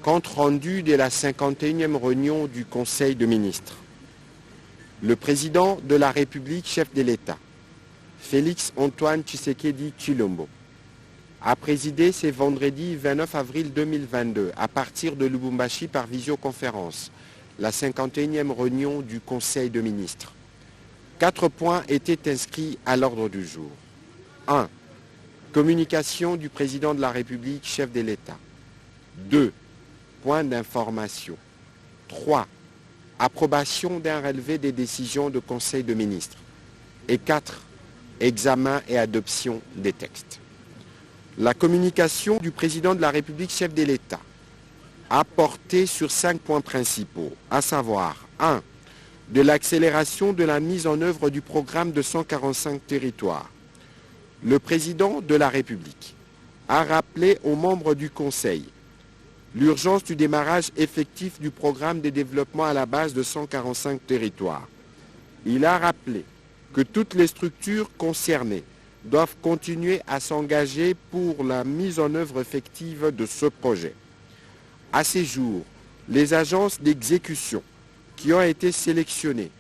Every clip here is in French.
Compte rendu de la 51e réunion du Conseil de ministres. Le président de la République, chef de l'État, Félix Antoine Tshisekedi Tshilombo, a présidé ce vendredi 29 avril 2022 à partir de Lubumbashi par visioconférence la 51e réunion du Conseil de ministres. 4 points étaient inscrits à l'ordre du jour. 1. Communication du président de la République, chef de l'État. 2. Point d'information. 3. Approbation d'un relevé des décisions du Conseil de ministres. Et 4. Examen et adoption des textes. La communication du président de la République, chef de l'État, a porté sur 5 points principaux, à savoir 1. De l'accélération de la mise en œuvre du programme de 145 territoires. Le président de la République a rappelé aux membres du Conseil l'urgence du démarrage effectif du programme de développement à la base de 145 territoires. Il a rappelé que toutes les structures concernées doivent continuer à s'engager pour la mise en œuvre effective de ce projet. À ces jours, les agences d'exécution qui ont été sélectionnées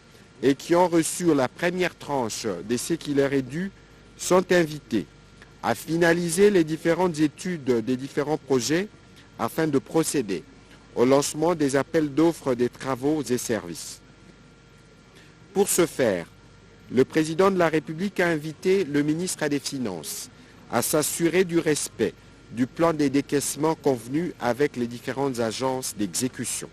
et qui ont reçu la première tranche de ce qui leur est dû sont invitées à finaliser les différentes études des différents projets afin de procéder au lancement des appels d'offres des travaux et services. Pour ce faire, le président de la République a invité le ministre des Finances à s'assurer du respect du plan des décaissements convenu avec les différentes agences d'exécution.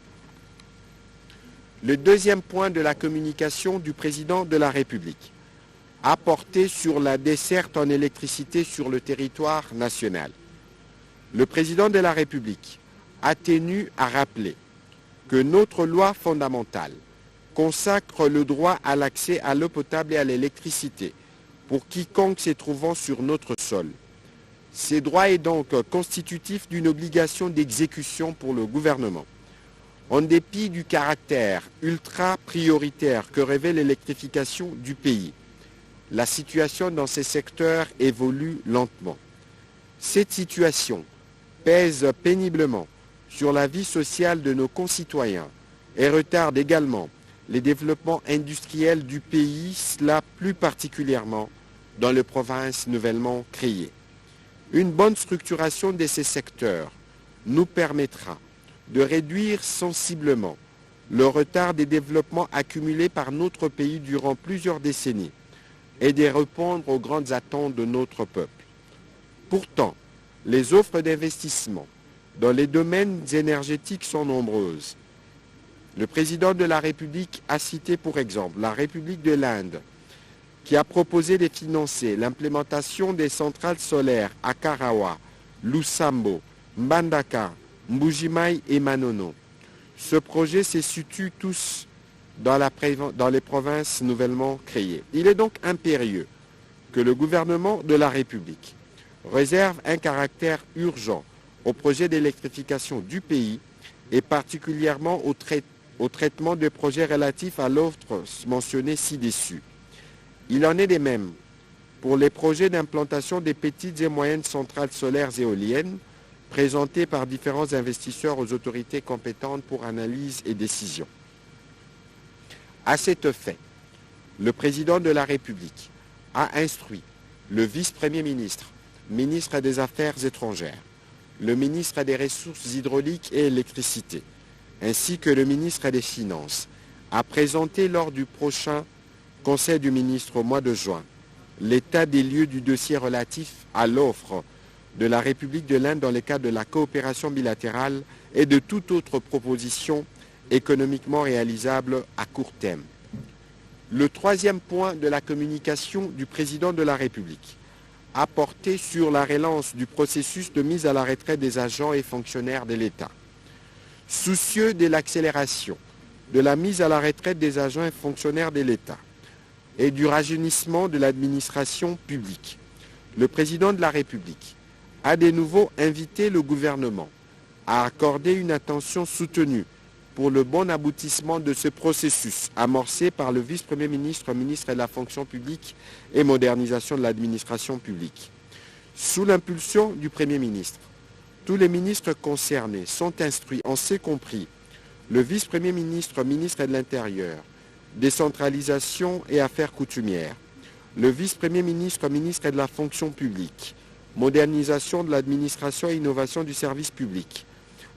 Le deuxième point de la communication du président de la République a porté sur la desserte en électricité sur le territoire national. Le président de la République a tenu à rappeler que notre loi fondamentale consacre le droit à l'accès à l'eau potable et à l'électricité pour quiconque se trouvant sur notre sol. Ce droit est donc constitutif d'une obligation d'exécution pour le gouvernement. En dépit du caractère ultra-prioritaire que révèle l'électrification du pays, la situation dans ces secteurs évolue lentement. Cette situation pèse péniblement sur la vie sociale de nos concitoyens et retarde également les développements industriels du pays, cela plus particulièrement dans les provinces nouvellement créées. Une bonne structuration de ces secteurs nous permettra de réduire sensiblement le retard des développements accumulés par notre pays durant plusieurs décennies et de répondre aux grandes attentes de notre peuple. Pourtant, les offres d'investissement dans les domaines énergétiques sont nombreuses. Le président de la République a cité pour exemple la République de l'Inde, qui a proposé de financer l'implémentation des centrales solaires à Karawa, Lusambo, Mbandaka, Mbujimai et Manono. Ce projet se situe tous dans les provinces nouvellement créées. Il est donc impérieux que le gouvernement de la République réserve un caractère urgent au projet d'électrification du pays et particulièrement au traitement des projets relatifs à l'offre mentionnée ci-dessus. Il en est de même pour les projets d'implantation des petites et moyennes centrales solaires et éoliennes présentés par différents investisseurs aux autorités compétentes pour analyse et décision. À cet effet, le président de la République a instruit le vice-premier ministre, ministre des Affaires étrangères, le ministre des Ressources hydrauliques et électricité, ainsi que le ministre des Finances, à présenter lors du prochain Conseil du ministre au mois de juin l'état des lieux du dossier relatif à l'offre de la République de l'Inde dans le cadre de la coopération bilatérale et de toute autre proposition économiquement réalisable à court terme. Le troisième point de la communication du président de la République a porté sur la relance du processus de mise à la retraite des agents et fonctionnaires de l'État. Soucieux de l'accélération de la mise à la retraite des agents et fonctionnaires de l'État et du rajeunissement de l'administration publique, le président de la République a de nouveau invité le gouvernement à accorder une attention soutenue pour le bon aboutissement de ce processus amorcé par le vice-premier ministre, ministre de la fonction publique et modernisation de l'administration publique. Sous l'impulsion du Premier ministre, Tous les ministres concernés sont instruits, en ce compris le vice-premier ministre, ministre de l'Intérieur, décentralisation et affaires coutumières, le vice-premier ministre, ministre de la fonction publique, modernisation de l'administration et innovation du service public,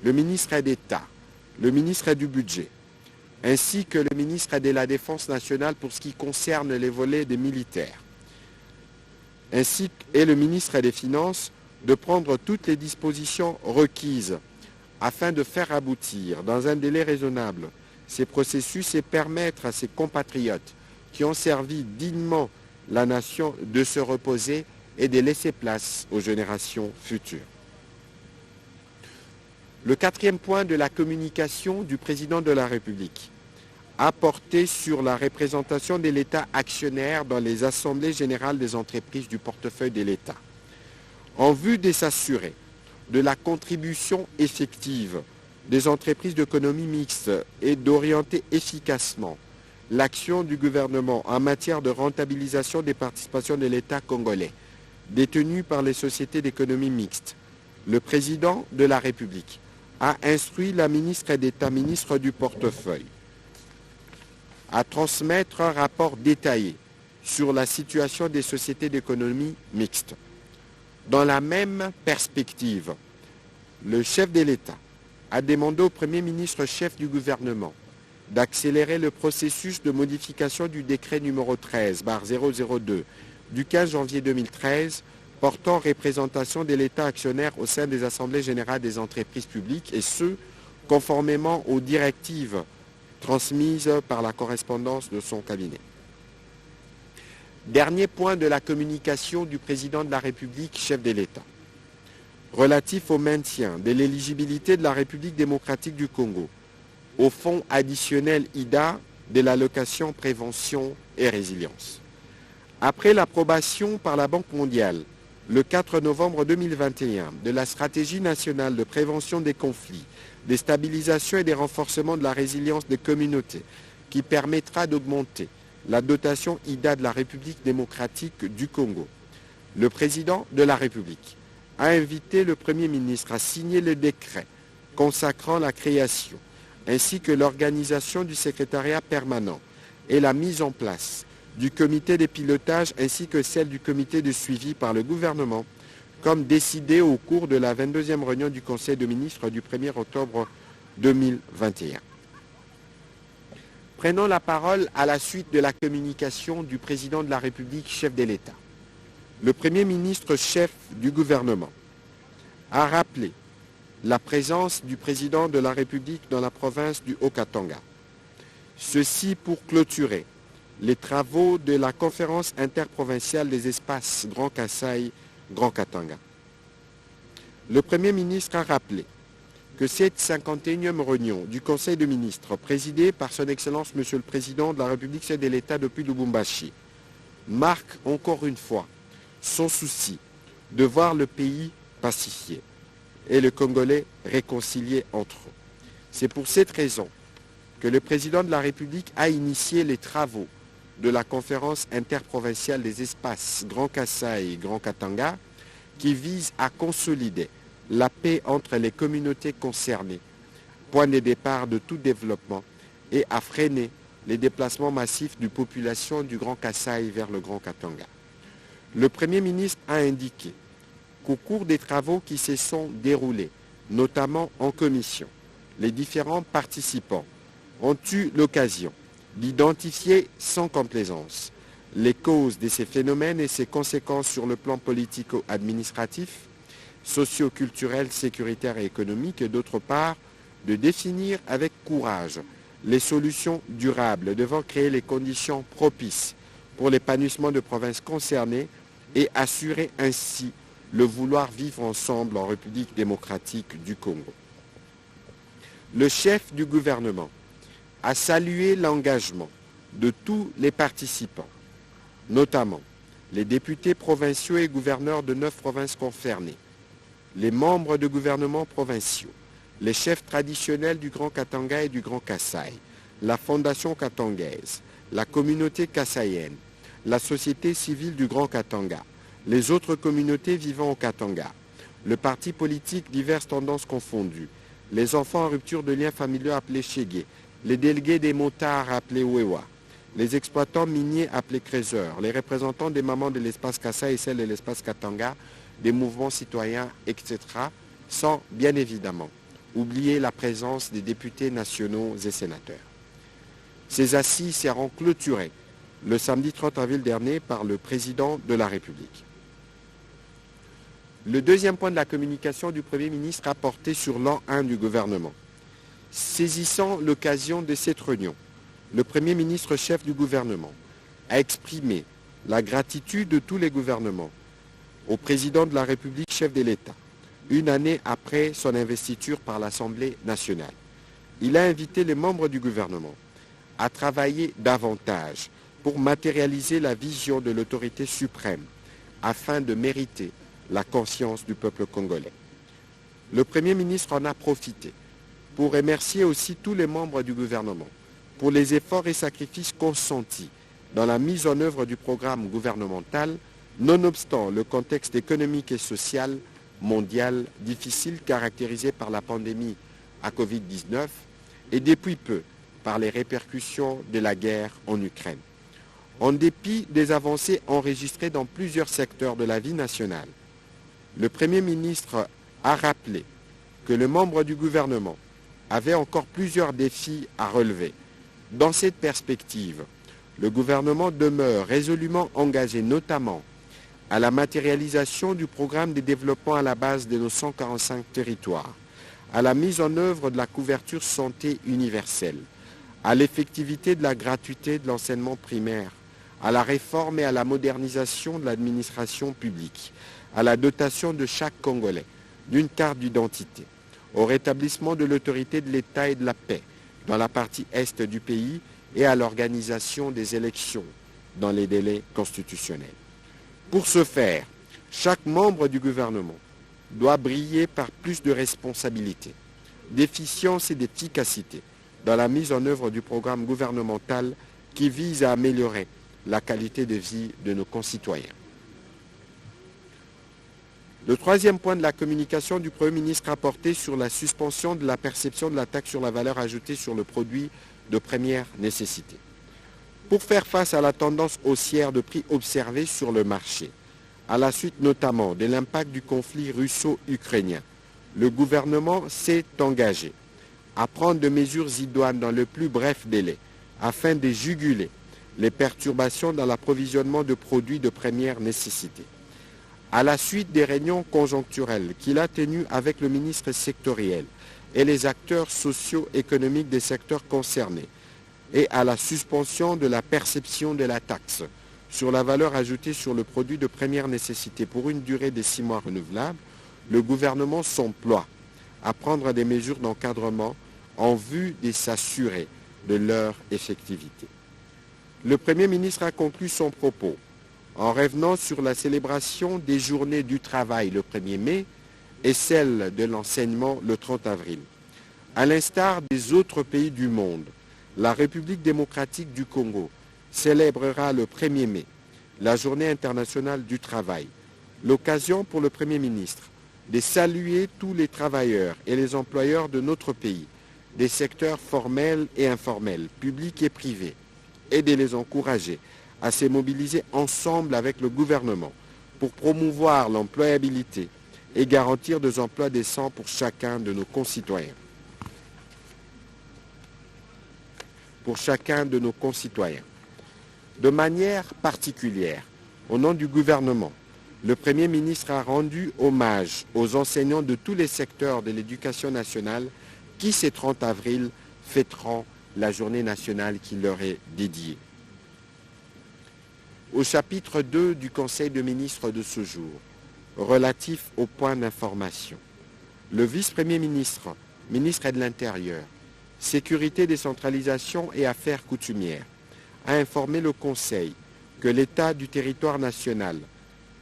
le ministre d'État, le ministre du budget, ainsi que le ministre de la Défense nationale pour ce qui concerne les volets des militaires, ainsi que le ministre des Finances, de prendre toutes les dispositions requises afin de faire aboutir dans un délai raisonnable ces processus et permettre à ses compatriotes qui ont servi dignement la nation de se reposer et de laisser place aux générations futures. Le quatrième point de la communication du président de la République a porté sur la représentation de l'État actionnaire dans les assemblées générales des entreprises du portefeuille de l'État. En vue de s'assurer de la contribution effective des entreprises d'économie mixte et d'orienter efficacement l'action du gouvernement en matière de rentabilisation des participations de l'État congolais détenues par les sociétés d'économie mixte, le président de la République a instruit la ministre d'État, ministre du portefeuille, à transmettre un rapport détaillé sur la situation des sociétés d'économie mixte. Dans la même perspective, le chef de l'État a demandé au Premier ministre chef du gouvernement d'accélérer le processus de modification du décret numéro 13/002 du 15 janvier 2013 portant représentation de l'État actionnaire au sein des assemblées générales des entreprises publiques et ce, conformément aux directives transmises par la correspondance de son cabinet. Dernier point de la communication du président de la République, chef de l'État, relatif au maintien de l'éligibilité de la République démocratique du Congo au fonds additionnel IDA de l'allocation prévention et résilience. Après l'approbation par la Banque mondiale, le 4 novembre 2021, de la stratégie nationale de prévention des conflits, des stabilisations et des renforcements de la résilience des communautés, qui permettra d'augmenter la dotation IDA de la République démocratique du Congo, le président de la République a invité le Premier ministre à signer le décret consacrant la création ainsi que l'organisation du secrétariat permanent et la mise en place du comité de pilotage ainsi que celle du comité de suivi par le gouvernement, comme décidé au cours de la 22e réunion du Conseil des ministres du 1er octobre 2021. Prenons la parole à la suite de la communication du président de la République, chef de l'État. Le Premier ministre, chef du gouvernement, a rappelé la présence du président de la République dans la province du Haut-Katanga. Ceci pour clôturer les travaux de la conférence interprovinciale des espaces Grand Kasaï, Grand Katanga. Le Premier ministre a rappelé que cette 51e réunion du Conseil des ministres, présidée par son Excellence Monsieur le Président de la République chef de l'État depuis Lubumbashi, marque encore une fois son souci de voir le pays pacifié et le Congolais réconciliés entre eux. C'est pour cette raison que le Président de la République a initié les travaux de la conférence interprovinciale des espaces Grand Kasaï et Grand Katanga qui vise à consolider la paix entre les communautés concernées, point de départ de tout développement, et à freiner les déplacements massifs de population du Grand Kasaï vers le Grand Katanga. Le Premier ministre a indiqué qu'au cours des travaux qui se sont déroulés, notamment en commission, les différents participants ont eu l'occasion d'identifier sans complaisance les causes de ces phénomènes et ses conséquences sur le plan politico-administratif, socio-culturel, sécuritaire et économique, et d'autre part, de définir avec courage les solutions durables devant créer les conditions propices pour l'épanouissement de provinces concernées et assurer ainsi le vouloir vivre ensemble en République démocratique du Congo. Le chef du gouvernement a salué l'engagement de tous les participants, notamment les députés provinciaux et gouverneurs de 9 provinces concernées, les membres de gouvernements provinciaux, les chefs traditionnels du Grand Katanga et du Grand Kasaï, la Fondation katangaise, la communauté kassaïenne, la société civile du Grand Katanga, les autres communautés vivant au Katanga, le parti politique diverses tendances confondues, les enfants en rupture de liens familiaux appelés Chégué, les délégués des motards appelés Wewa, les exploitants miniers appelés Créseurs, les représentants des mamans de l'espace Kassa et celles de l'espace Katanga, des mouvements citoyens, etc., sans, bien évidemment, oublier la présence des députés nationaux et sénateurs. Ces assises seront clôturées le samedi 30 avril dernier par le président de la République. Le deuxième point de la communication du Premier ministre a porté sur l'an 1 du gouvernement. Saisissant l'occasion de cette réunion, le Premier ministre chef du gouvernement a exprimé la gratitude de tous les gouvernements au président de la République chef de l'État, une année après son investiture par l'Assemblée nationale. Il a invité les membres du gouvernement à travailler davantage pour matérialiser la vision de l'autorité suprême afin de mériter la conscience du peuple congolais. Le Premier ministre en a profité pour remercier aussi tous les membres du gouvernement pour les efforts et sacrifices consentis dans la mise en œuvre du programme gouvernemental, nonobstant le contexte économique et social mondial difficile caractérisé par la pandémie à Covid-19 et depuis peu par les répercussions de la guerre en Ukraine. En dépit des avancées enregistrées dans plusieurs secteurs de la vie nationale, le Premier ministre a rappelé que les membres du gouvernement avaient encore plusieurs défis à relever. Dans cette perspective, le gouvernement demeure résolument engagé notamment à la matérialisation du programme de développement à la base de nos 145 territoires, à la mise en œuvre de la couverture santé universelle, à l'effectivité de la gratuité de l'enseignement primaire, à la réforme et à la modernisation de l'administration publique, à la dotation de chaque Congolais d'une carte d'identité, au rétablissement de l'autorité de l'État et de la paix dans la partie est du pays et à l'organisation des élections dans les délais constitutionnels. Pour ce faire, chaque membre du gouvernement doit briller par plus de responsabilité, d'efficience et d'efficacité dans la mise en œuvre du programme gouvernemental qui vise à améliorer la qualité de vie de nos concitoyens. Le troisième point de la communication du Premier ministre a porté sur la suspension de la perception de la taxe sur la valeur ajoutée sur le produit de première nécessité. Pour faire face à la tendance haussière de prix observée sur le marché, à la suite notamment de l'impact du conflit russo-ukrainien, le gouvernement s'est engagé à prendre des mesures idoines dans le plus bref délai afin de juguler les perturbations dans l'approvisionnement de produits de première nécessité. À la suite des réunions conjoncturelles qu'il a tenues avec le ministre sectoriel et les acteurs socio-économiques des secteurs concernés, et à la suspension de la perception de la taxe sur la valeur ajoutée sur le produit de première nécessité pour une durée de 6 mois renouvelable, le gouvernement s'emploie à prendre des mesures d'encadrement en vue de s'assurer de leur effectivité. Le Premier ministre a conclu son propos en revenant sur la célébration des journées du travail le 1er mai et celle de l'enseignement le 30 avril. À l'instar des autres pays du monde, la République démocratique du Congo célébrera le 1er mai la Journée internationale du travail, l'occasion pour le Premier ministre de saluer tous les travailleurs et les employeurs de notre pays, des secteurs formels et informels, publics et privés, et de les encourager à se mobiliser ensemble avec le gouvernement pour promouvoir l'employabilité et garantir des emplois décents pour chacun de nos concitoyens. De manière particulière, au nom du gouvernement, le Premier ministre a rendu hommage aux enseignants de tous les secteurs de l'éducation nationale qui, ce 30 avril, fêteront la journée nationale qui leur est dédiée. Au chapitre 2 du Conseil des ministres de ce jour, relatif aux points d'information, le vice-premier ministre, ministre de l'Intérieur, Sécurité, décentralisation et affaires coutumières, a informé le Conseil que l'état du territoire national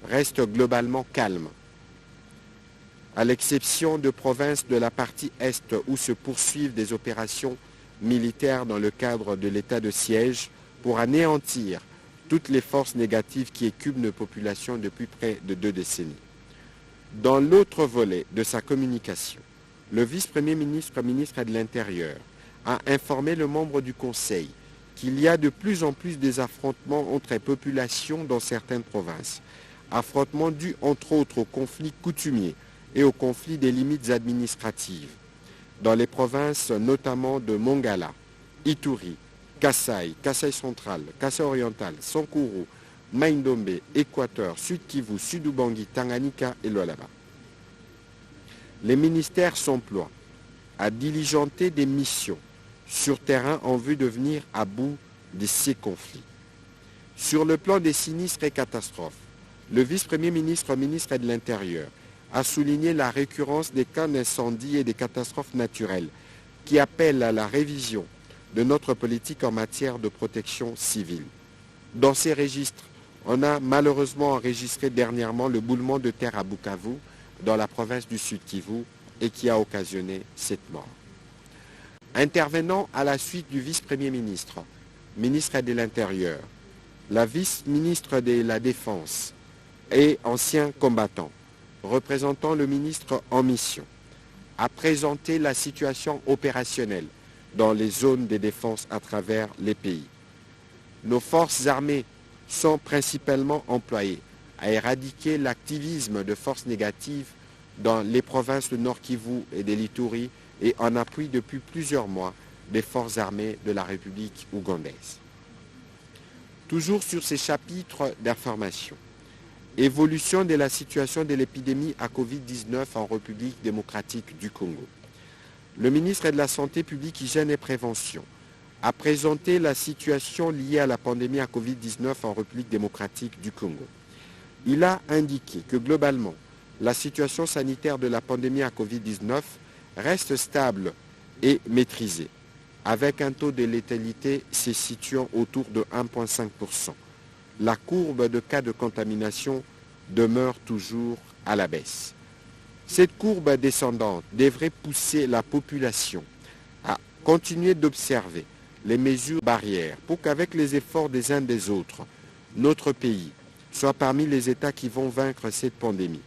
reste globalement calme, à l'exception de provinces de la partie Est où se poursuivent des opérations militaires dans le cadre de l'état de siège pour anéantir toutes les forces négatives qui écubent nos populations depuis près de 2 décennies. Dans l'autre volet de sa communication, le vice-premier ministre, ministre de l'Intérieur, a informé le membre du Conseil qu'il y a de plus en plus des affrontements entre les populations dans certaines provinces. Affrontements dus entre autres aux conflits coutumiers et au conflit des limites administratives. Dans les provinces notamment de Mongala, Ituri, Kasaï, Kasaï central, Kasaï oriental, Sankuru, Maindombe, Équateur, Sud-Kivu, Sud-Ubangi, Tanganyika et Lualaba. Les ministères s'emploient à diligenter des missions sur terrain en vue de venir à bout de ces conflits. Sur le plan des sinistres et catastrophes, le vice-premier ministre, ministre de l'Intérieur, a souligné la récurrence des cas d'incendie et des catastrophes naturelles qui appellent à la révision de notre politique en matière de protection civile. Dans ces registres, on a malheureusement enregistré dernièrement le boulement de terre à Bukavu, dans la province du Sud-Kivu, et qui a occasionné cette mort. Intervenant à la suite du vice-premier ministre, ministre de l'Intérieur, la vice-ministre de la Défense et ancien combattant, représentant le ministre en mission, a présenté la situation opérationnelle dans les zones de défense à travers les pays. Nos forces armées sont principalement employées à éradiquer l'activisme de forces négatives dans les provinces de Nord Kivu et de l'Ituri et en appui depuis plusieurs mois des forces armées de la République ougandaise. Toujours sur ces chapitres d'information, évolution de la situation de l'épidémie à Covid-19 en République démocratique du Congo. Le ministre de la Santé publique, Hygiène et Prévention a présenté la situation liée à la pandémie à Covid-19 en République démocratique du Congo. Il a indiqué que globalement, la situation sanitaire de la pandémie à Covid-19 reste stable et maîtrisée, avec un taux de létalité se situant autour de 1,5%. La courbe de cas de contamination demeure toujours à la baisse. Cette courbe descendante devrait pousser la population à continuer d'observer les mesures barrières pour qu'avec les efforts des uns des autres, notre pays soit parmi les États qui vont vaincre cette pandémie.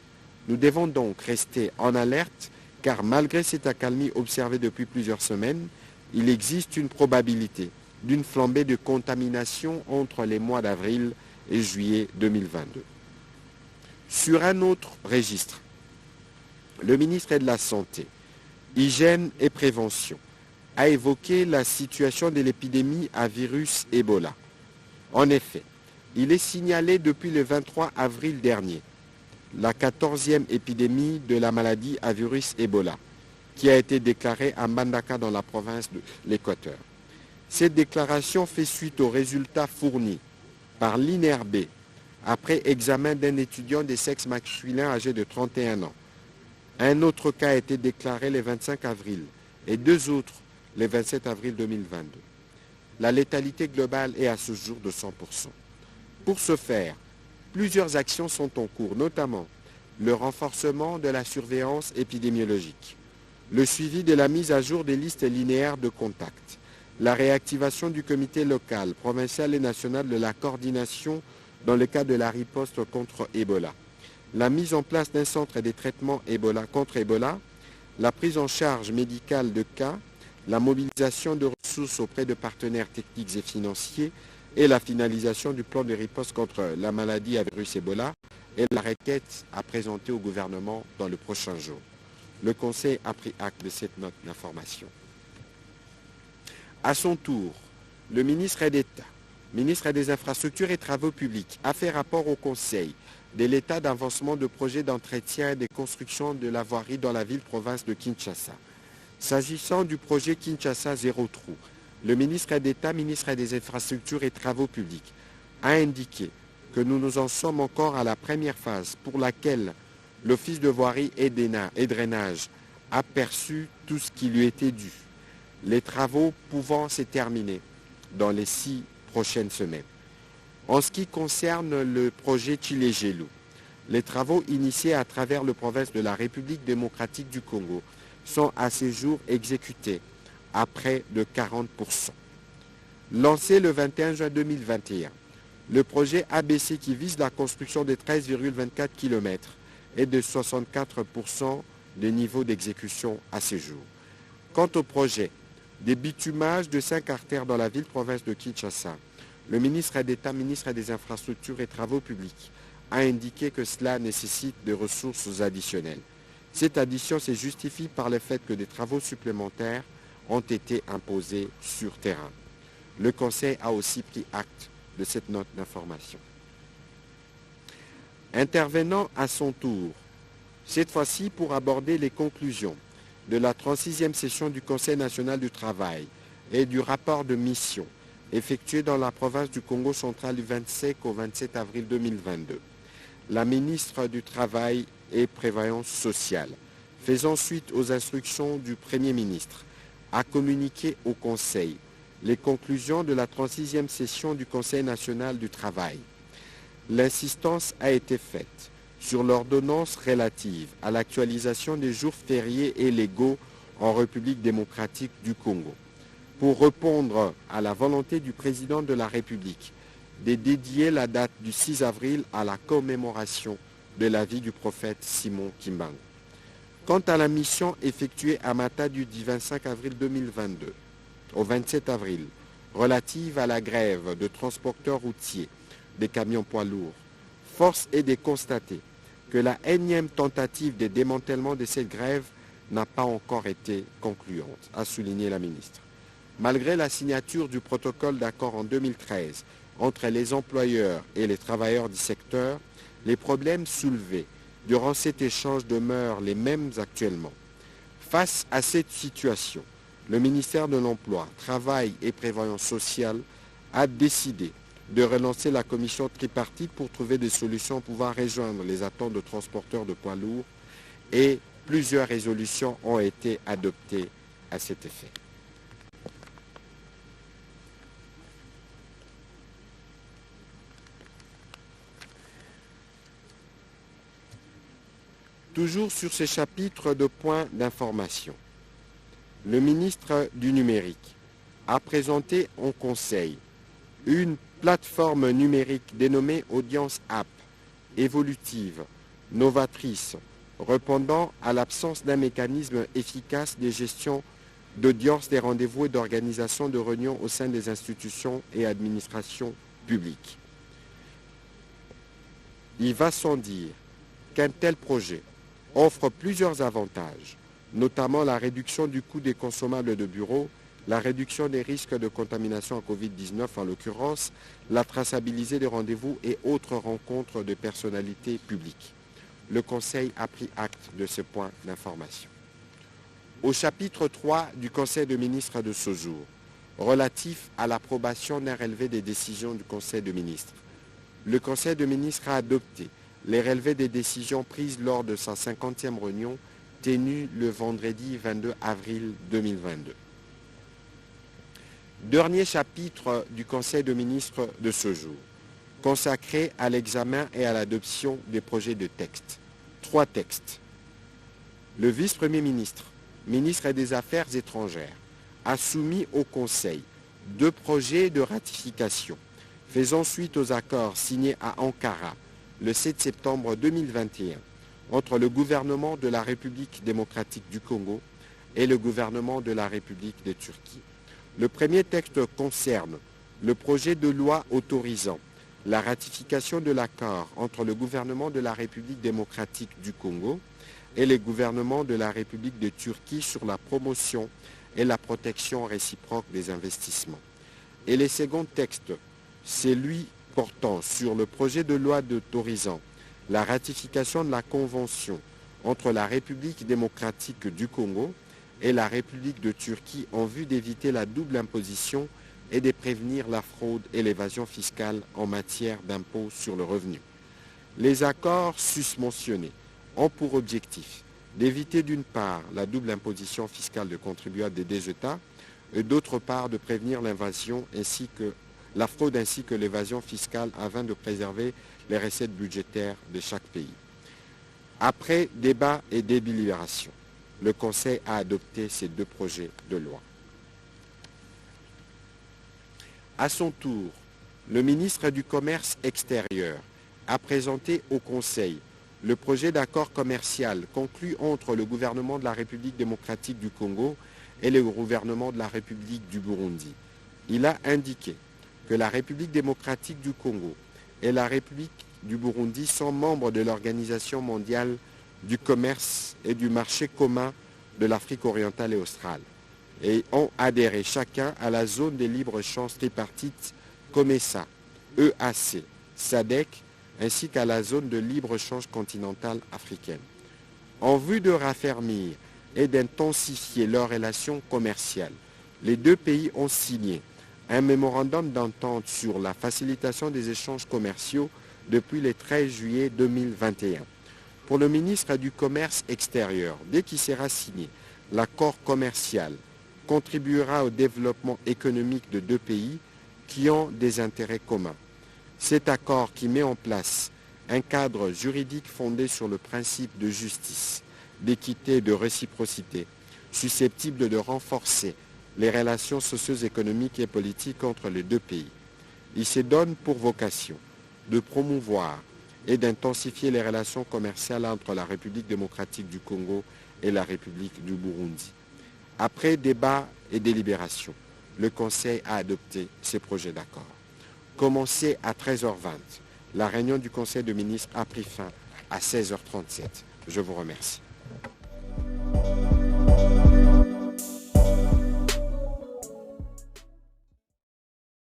Nous devons donc rester en alerte car malgré cette accalmie observée depuis plusieurs semaines, il existe une probabilité d'une flambée de contamination entre les mois d'avril et juillet 2022. Sur un autre registre, le ministre de la Santé, Hygiène et Prévention a évoqué la situation de l'épidémie à virus Ebola. En effet, il est signalé depuis le 23 avril dernier la 14e épidémie de la maladie à virus Ebola qui a été déclarée à Mbandaka dans la province de l'Équateur. Cette déclaration fait suite aux résultats fournis par l'INRB après examen d'un étudiant de sexe masculin âgé de 31 ans. Un autre cas a été déclaré le 25 avril et deux autres le 27 avril 2022. La létalité globale est à ce jour de 100%. Pour ce faire, plusieurs actions sont en cours, notamment le renforcement de la surveillance épidémiologique, le suivi de la mise à jour des listes linéaires de contacts, la réactivation du comité local, provincial et national de la coordination dans le cadre de la riposte contre Ebola, la mise en place d'un centre de traitement contre Ebola, la prise en charge médicale de cas, la mobilisation de ressources auprès de partenaires techniques et financiers et la finalisation du plan de riposte contre la maladie à virus Ebola et la requête à présenter au gouvernement dans le prochain jour. Le Conseil a pris acte de cette note d'information. À son tour, le ministre d'État, ministre des Infrastructures et Travaux publics, a fait rapport au Conseil de l'état d'avancement de projets d'entretien et de construction de la voirie dans la ville-province de Kinshasa. S'agissant du projet Kinshasa Zéro Trou, le ministre d'État, ministre des Infrastructures et Travaux publics, a indiqué que nous en sommes encore à la première phase pour laquelle l'Office de voirie et drainage a perçu tout ce qui lui était dû, les travaux pouvant se terminer dans les 6 prochaines semaines. En ce qui concerne le projet Tshilé-Gelou, les travaux initiés à travers le province de la République démocratique du Congo sont à ce jour exécutés à près de 40%. Lancé le 21 juin 2021, le projet ABC qui vise la construction de 13,24 km et de 64% de niveau d'exécution à ce jour. Quant au projet des bitumages de 5 artères dans la ville-province de Kinshasa, le ministre d'État, ministre des Infrastructures et Travaux publics, a indiqué que cela nécessite des ressources additionnelles. Cette addition se justifie par le fait que des travaux supplémentaires ont été imposés sur terrain. Le Conseil a aussi pris acte de cette note d'information. Intervenant à son tour, cette fois-ci pour aborder les conclusions de la 36e session du Conseil national du travail et du rapport de mission effectué dans la province du Congo central du 25 au 27 avril 2022. La ministre du Travail et Prévoyance sociale, faisant suite aux instructions du Premier ministre, a communiqué au Conseil les conclusions de la 36e session du Conseil national du travail. L'insistance a été faite sur l'ordonnance relative à l'actualisation des jours fériés et légaux en République démocratique du Congo, pour répondre à la volonté du président de la République de dédier la date du 6 avril à la commémoration de la vie du prophète Simon Kimbangu. Quant à la mission effectuée à Matadi du 25 avril 2022 au 27 avril, relative à la grève de transporteurs routiers des camions poids lourds, force est de constater que la énième tentative de démantèlement de cette grève n'a pas encore été concluante, a souligné la ministre. Malgré la signature du protocole d'accord en 2013 entre les employeurs et les travailleurs du secteur, les problèmes soulevés durant cet échange demeurent les mêmes actuellement. Face à cette situation, le ministère de l'Emploi, Travail et Prévoyance sociale a décidé de relancer la commission tripartite pour trouver des solutions pouvant rejoindre les attentes de transporteurs de poids lourds et plusieurs résolutions ont été adoptées à cet effet. Toujours sur ce chapitre de points d'information, le ministre du Numérique a présenté au Conseil une plateforme numérique dénommée Audience App, évolutive, novatrice, répondant à l'absence d'un mécanisme efficace de gestion d'audience des rendez-vous et d'organisation de réunions au sein des institutions et administrations publiques. Il va sans dire qu'un tel projet offre plusieurs avantages, notamment la réduction du coût des consommables de bureau, la réduction des risques de contamination à Covid-19 en l'occurrence, la traçabilité des rendez-vous et autres rencontres de personnalités publiques. Le Conseil a pris acte de ce point d'information. Au chapitre 3 du Conseil de ministres de ce jour, relatif à l'approbation d'un relevé des décisions du Conseil de ministres, le Conseil de ministres a adopté les relevés des décisions prises lors de sa 50e réunion tenue le vendredi 22 avril 2022. Dernier chapitre du Conseil de ministres de ce jour, consacré à l'examen et à l'adoption des projets de textes. 3 textes. Le vice-premier ministre, ministre des Affaires étrangères, a soumis au Conseil 2 projets de ratification faisant suite aux accords signés à Ankara le 7 septembre 2021 entre le gouvernement de la République démocratique du Congo et le gouvernement de la République de Turquie. Le premier texte concerne le projet de loi autorisant la ratification de l'accord entre le gouvernement de la République démocratique du Congo et le gouvernement de la République de Turquie sur la promotion et la protection réciproque des investissements. Et le second texte, c'est lui portant sur le projet de loi autorisant la ratification de la convention entre la République démocratique du Congo et la République de Turquie en vue d'éviter la double imposition et de prévenir la fraude et l'évasion fiscale en matière d'impôt sur le revenu. Les accords susmentionnés ont pour objectif d'éviter d'une part la double imposition fiscale de contribuables des deux États et d'autre part de prévenir l'invasion ainsi que la fraude ainsi que l'évasion fiscale afin de préserver les recettes budgétaires de chaque pays. Après débat et délibération, le Conseil a adopté ces 2 projets de loi. À son tour, le ministre du Commerce extérieur a présenté au Conseil le projet d'accord commercial conclu entre le gouvernement de la République démocratique du Congo et le gouvernement de la République du Burundi. Il a indiqué que la République démocratique du Congo et la République du Burundi sont membres de l'Organisation mondiale du commerce et du marché commun de l'Afrique orientale et australe et ont adhéré chacun à la zone de libre-échange tripartite COMESA, EAC, SADC, ainsi qu'à la zone de libre-échange continentale africaine. En vue de raffermir et d'intensifier leurs relations commerciales, les deux pays ont signé un mémorandum d'entente sur la facilitation des échanges commerciaux depuis le 13 juillet 2021. Pour le ministre du Commerce extérieur, dès qu'il sera signé, l'accord commercial contribuera au développement économique de deux pays qui ont des intérêts communs. Cet accord qui met en place un cadre juridique fondé sur le principe de justice, d'équité et de réciprocité, susceptible de renforcer les relations socio-économiques et politiques entre les deux pays. Il se donne pour vocation de promouvoir et d'intensifier les relations commerciales entre la République démocratique du Congo et la République du Burundi. Après débat et délibération, le Conseil a adopté ces projets d'accord. Commencé à 13h20, la réunion du Conseil de ministres a pris fin à 16h37. Je vous remercie.